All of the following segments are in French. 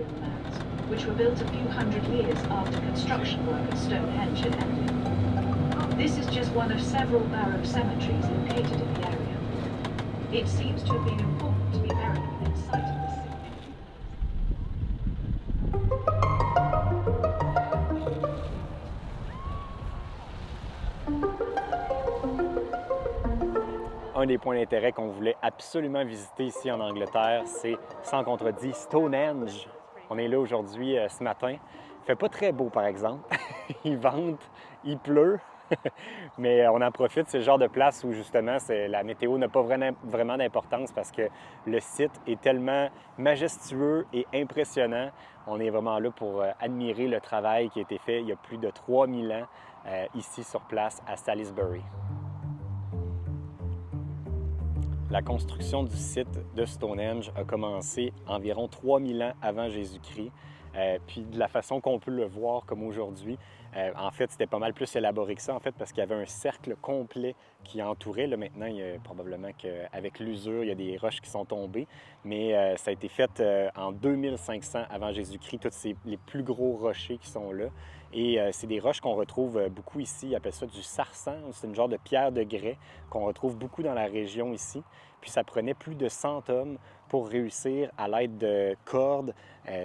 burial mounds, which were built a few hundred years after construction work at Stonehenge had ended. This is just one of several barrow cemeteries located in the area. It seems to have been important to be buried within sight of the city. Un des points d'intérêt qu'on voulait absolument visiter ici en Angleterre, c'est, sans contredit, Stonehenge. On est là aujourd'hui, ce matin. Il fait pas très beau, par exemple. Il vente, il pleut, mais on en profite. C'est le genre de place où, justement, la météo n'a pas vraiment d'importance parce que le site est tellement majestueux et impressionnant. On est vraiment là pour admirer le travail qui a été fait il y a plus de 3000 ans ici sur place à Salisbury. La construction du site de Stonehenge a commencé environ 3000 ans avant Jésus-Christ. Puis de la façon qu'on peut le voir comme aujourd'hui, en fait, c'était pas mal plus élaboré que ça, en fait, parce qu'il y avait un cercle complet qui entourait. Là, maintenant, il y a probablement qu'avec l'usure, il y a des roches qui sont tombées, mais ça a été fait en 2500 avant Jésus-Christ, les plus gros rochers qui sont là. Et c'est des roches qu'on retrouve beaucoup ici. Ils appellent ça du sarsen. C'est une genre de pierre de grès qu'on retrouve beaucoup dans la région ici. Puis ça prenait plus de 100 hommes pour réussir, à l'aide de cordes,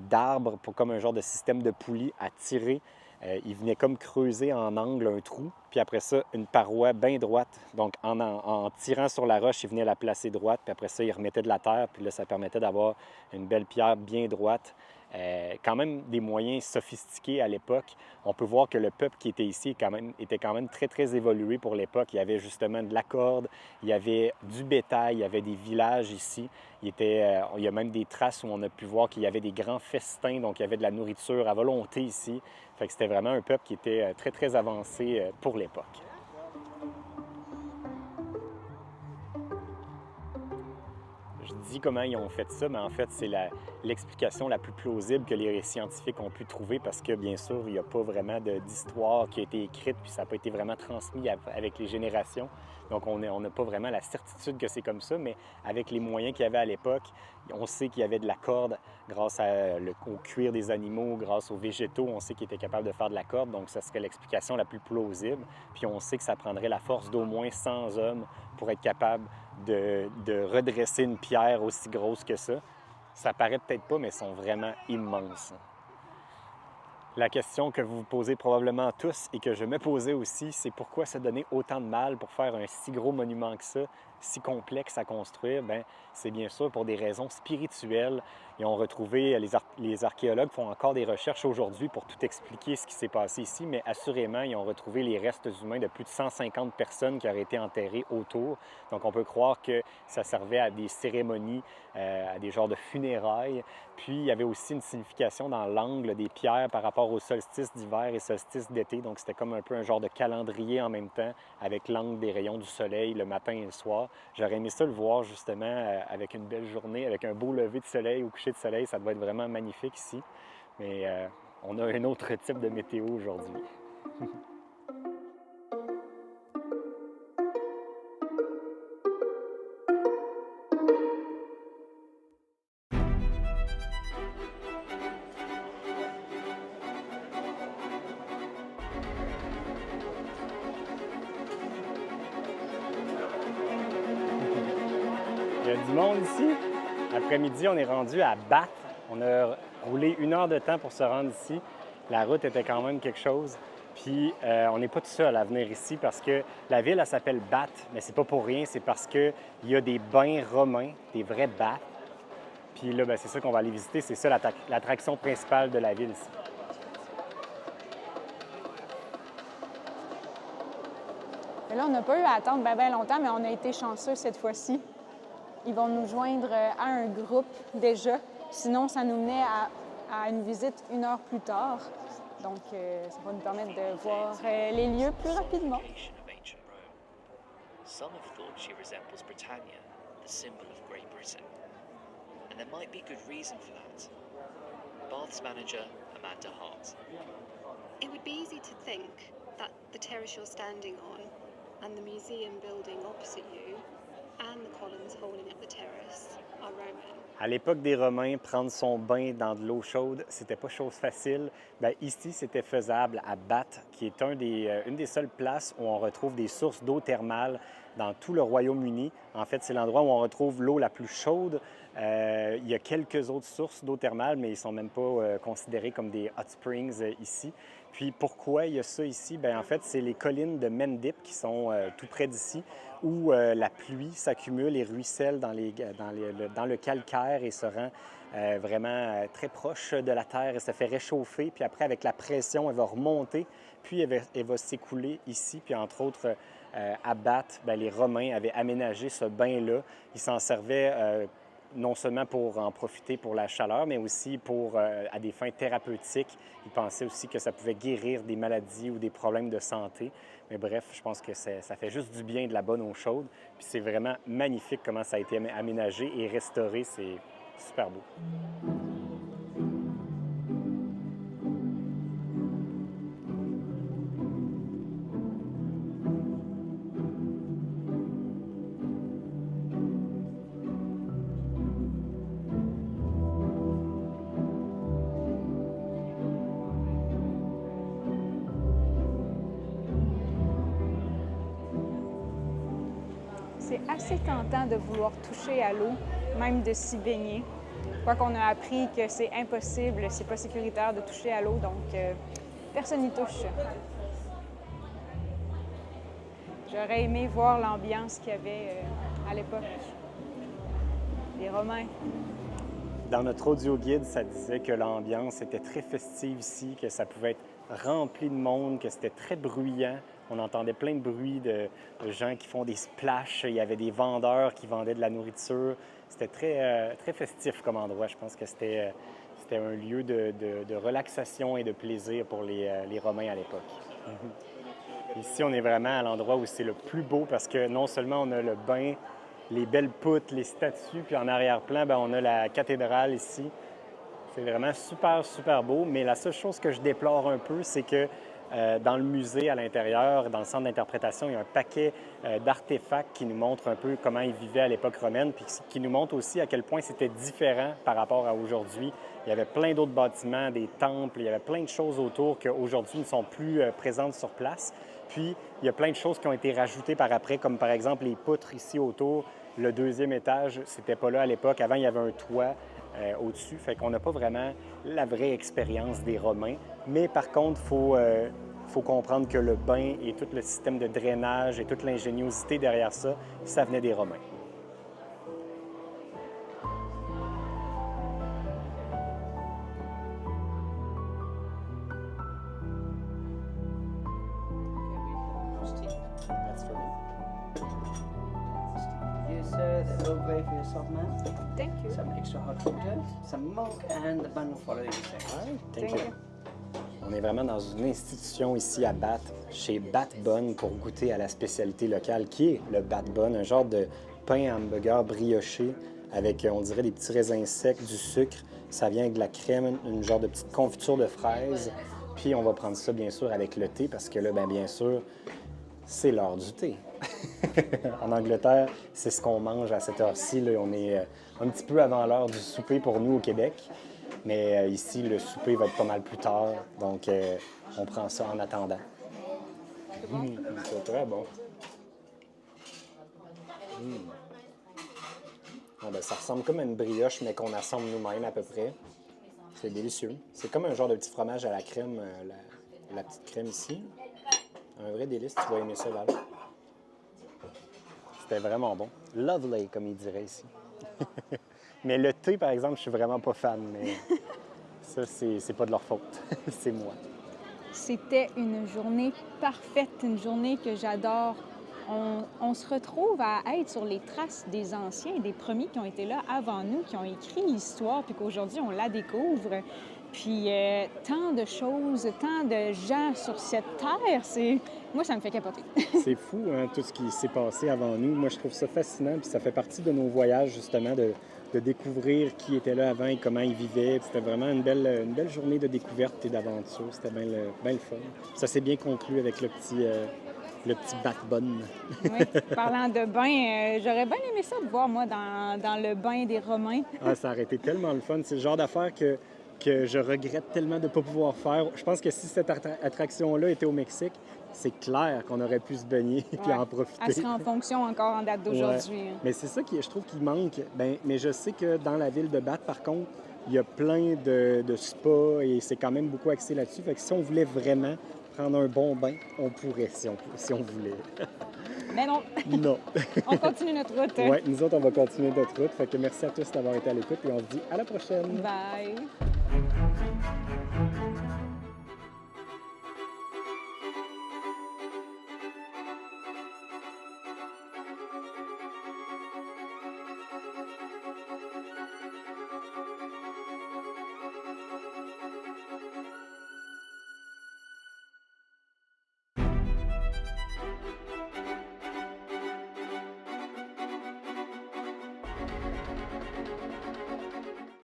d'arbres, pour comme un genre de système de poulie à tirer. Ils venaient comme creuser en angle un trou, puis après ça, une paroi bien droite. Donc en tirant sur la roche, ils venaient la placer droite, puis après ça, ils remettaient de la terre, puis là, ça permettait d'avoir une belle pierre bien droite. Quand même des moyens sophistiqués à l'époque. On peut voir que le peuple qui était ici était quand même très, très évolué pour l'époque. Il y avait justement de la corde, il y avait du bétail, il y avait des villages ici. Il y a même des traces où on a pu voir qu'il y avait des grands festins, donc il y avait de la nourriture à volonté ici. Fait que c'était vraiment un peuple qui était très, très avancé pour l'époque. Je dis comment ils ont fait ça, mais en fait, c'est l'explication la plus plausible que les scientifiques ont pu trouver parce que, bien sûr, il n'y a pas vraiment d'histoire qui a été écrite puis ça n'a pas été vraiment transmis avec les générations. Donc, on n'a pas vraiment la certitude que c'est comme ça, mais avec les moyens qu'il y avait à l'époque, on sait qu'il y avait de la corde grâce au cuir des animaux, grâce aux végétaux, on sait qu'ils étaient capables de faire de la corde, donc ça serait l'explication la plus plausible. Puis on sait que ça prendrait la force d'au moins 100 hommes pour être capable de redresser une pierre aussi grosse que ça. Ça paraît peut-être pas, mais ils sont vraiment immenses. La question que vous vous posez probablement tous et que je me posais aussi, c'est pourquoi se donner autant de mal pour faire un si gros monument que ça, si complexe à construire? Bien, c'est bien sûr pour des raisons spirituelles. Ils ont retrouvé, les archéologues font encore des recherches aujourd'hui pour tout expliquer ce qui s'est passé ici, mais assurément, ils ont retrouvé les restes humains de plus de 150 personnes qui auraient été enterrées autour. Donc, on peut croire que ça servait à des cérémonies, à des genres de funérailles. Puis, il y avait aussi une signification dans l'angle des pierres par rapport au solstice d'hiver et solstice d'été. Donc, c'était comme un peu un genre de calendrier en même temps avec l'angle des rayons du soleil le matin et le soir. J'aurais aimé ça le voir justement avec une belle journée, avec un beau lever de soleil ou coucher de soleil. Ça doit être vraiment magnifique ici. Mais on a un autre type de météo aujourd'hui. Il y a du monde ici. Après-midi, on est rendu à Bath. On a roulé 1 heure de temps pour se rendre ici. La route était quand même quelque chose. Puis on n'est pas tout seul à venir ici parce que la ville, elle s'appelle Bath, mais c'est pas pour rien, c'est parce qu'il y a des bains romains, des vrais baths. Puis là, c'est ça qu'on va aller visiter. C'est ça l'attraction principale de la ville ici. Et là, on n'a pas eu à attendre bien longtemps, mais on a été chanceux cette fois-ci. Ils vont nous joindre à un groupe déjà. Sinon, ça nous menait à une visite 1 heure plus tard. Donc, ça va nous permettre de voir les lieux plus rapidement. Some have thought she resembles Britannia, the symbol of Great Britain. And there might be good reason for that. Bath's manager, Amanda Hart. It would be easy to think that the terrace you're standing on and the museum building opposite you and the columns holding up the terrace are Roman. À l'époque des Romains, prendre son bain dans de l'eau chaude, c'était pas chose facile. Bien, ici, c'était faisable à Bath, qui est une des seules places où on retrouve des sources d'eau thermale dans tout le Royaume-Uni. En fait, c'est l'endroit où on retrouve l'eau la plus chaude. Il y a quelques autres sources d'eau thermale, mais ils ne sont même pas considérés comme des hot springs ici. Puis pourquoi il y a ça ici? Bien, en fait, c'est les collines de Mendip qui sont tout près d'ici, où la pluie s'accumule et ruisselle dans le calcaire et se rend vraiment très proche de la terre et se fait réchauffer. Puis après, avec la pression, elle va remonter, puis elle va s'écouler ici. Puis entre autres, à Bath, bien, les Romains avaient aménagé ce bain-là. Ils s'en servaient non seulement pour en profiter pour la chaleur, mais aussi à des fins thérapeutiques. Ils pensaient aussi que ça pouvait guérir des maladies ou des problèmes de santé. Mais bref, je pense que ça fait juste du bien de la bonne eau chaude. Puis c'est vraiment magnifique comment ça a été aménagé et restauré. C'est super beau. C'est assez tentant de vouloir toucher à l'eau, même de s'y baigner. Je crois qu'on a appris que c'est impossible, c'est pas sécuritaire de toucher à l'eau, donc personne n'y touche. J'aurais aimé voir l'ambiance qu'il y avait à l'époque. Les Romains. Dans notre audio guide, ça disait que l'ambiance était très festive ici, que ça pouvait être rempli de monde, que c'était très bruyant. On entendait plein de bruits de gens qui font des splashs. Il y avait des vendeurs qui vendaient de la nourriture. C'était très festif comme endroit. Je pense que c'était un lieu de relaxation et de plaisir pour les Romains à l'époque. Ici, on est vraiment à l'endroit où c'est le plus beau parce que non seulement on a le bain, les belles poutres, les statues, puis en arrière-plan, bien, on a la cathédrale ici. C'est vraiment super, super beau. Mais la seule chose que je déplore un peu, c'est que dans le musée à l'intérieur, dans le centre d'interprétation, il y a un paquet d'artefacts qui nous montrent un peu comment ils vivaient à l'époque romaine, puis qui nous montrent aussi à quel point c'était différent par rapport à aujourd'hui. Il y avait plein d'autres bâtiments, des temples, il y avait plein de choses autour qui aujourd'hui ne sont plus présentes sur place. Puis, il y a plein de choses qui ont été rajoutées par après, comme par exemple les poutres ici autour. Le deuxième étage, c'était pas là à l'époque. Avant, il y avait un toit au-dessus. Fait qu'on n'a pas vraiment la vraie expérience des Romains. Mais par contre, il faut comprendre que le bain et tout le système de drainage et toute l'ingéniosité derrière ça, ça venait des Romains. That's for me. Here's the Earl Grey for yourself, ma'am. Thank you. Some extra hot water, some milk, and the bun will follow you second. Thank you. On est vraiment dans une institution ici à Bath, chez Bath Bun, pour goûter à la spécialité locale qui est le Bath Bun, un genre de pain hamburger brioché avec, on dirait, des petits raisins secs, du sucre. Ça vient avec de la crème, une genre de petite confiture de fraises. Puis on va prendre ça, bien sûr, avec le thé parce que là, bien sûr, c'est l'heure du thé. En Angleterre, c'est ce qu'on mange à cette heure-ci. Là. On est un petit peu avant l'heure du souper pour nous au Québec. Mais ici, le souper va être pas mal plus tard. Donc, on prend ça en attendant. C'est très bon. Ah, ben, ça ressemble comme à une brioche, mais qu'on assemble nous-mêmes à peu près. C'est délicieux. C'est comme un genre de petit fromage à la crème, la petite crème ici. Un vrai délice, tu vas aimer ça, Val. C'était vraiment bon. Lovely, comme il dirait ici. Mais le thé, par exemple, je suis vraiment pas fan, mais ça, c'est pas de leur faute. C'est moi. C'était une journée parfaite, une journée que j'adore. On se retrouve à être sur les traces des anciens, des premiers qui ont été là avant nous, qui ont écrit l'histoire, puis qu'aujourd'hui, on la découvre. Puis tant de choses, tant de gens sur cette terre, moi, ça me fait capoter. C'est fou, hein, tout ce qui s'est passé avant nous. Moi, je trouve ça fascinant, puis ça fait partie de nos voyages, justement, de découvrir qui était là avant et comment ils vivaient. C'était vraiment une belle journée de découverte et d'aventure. C'était bien le fun. Ça s'est bien conclu avec le Le petit bat-bonne. Oui. Parlant de bain, j'aurais bien aimé ça de voir, moi, dans le bain des Romains. Ah, ça aurait été tellement le fun. C'est le genre d'affaire que je regrette tellement de ne pas pouvoir faire. Je pense que si cette attraction-là était au Mexique, c'est clair qu'on aurait pu se baigner et Ouais. en profiter. Elle serait en fonction encore en date d'aujourd'hui. Ouais. Mais c'est ça qui, je trouve, qui manque. Ben, mais je sais que dans la ville de Bath, par contre, il y a plein de spas et c'est quand même beaucoup axé là-dessus. Fait que si on voulait vraiment prendre un bon bain, on pourrait si on voulait. Mais non, Non. on continue notre route. Ouais, nous autres, on va continuer notre route. Fait que merci à tous d'avoir été à l'écoute et on se dit à la prochaine. Bye.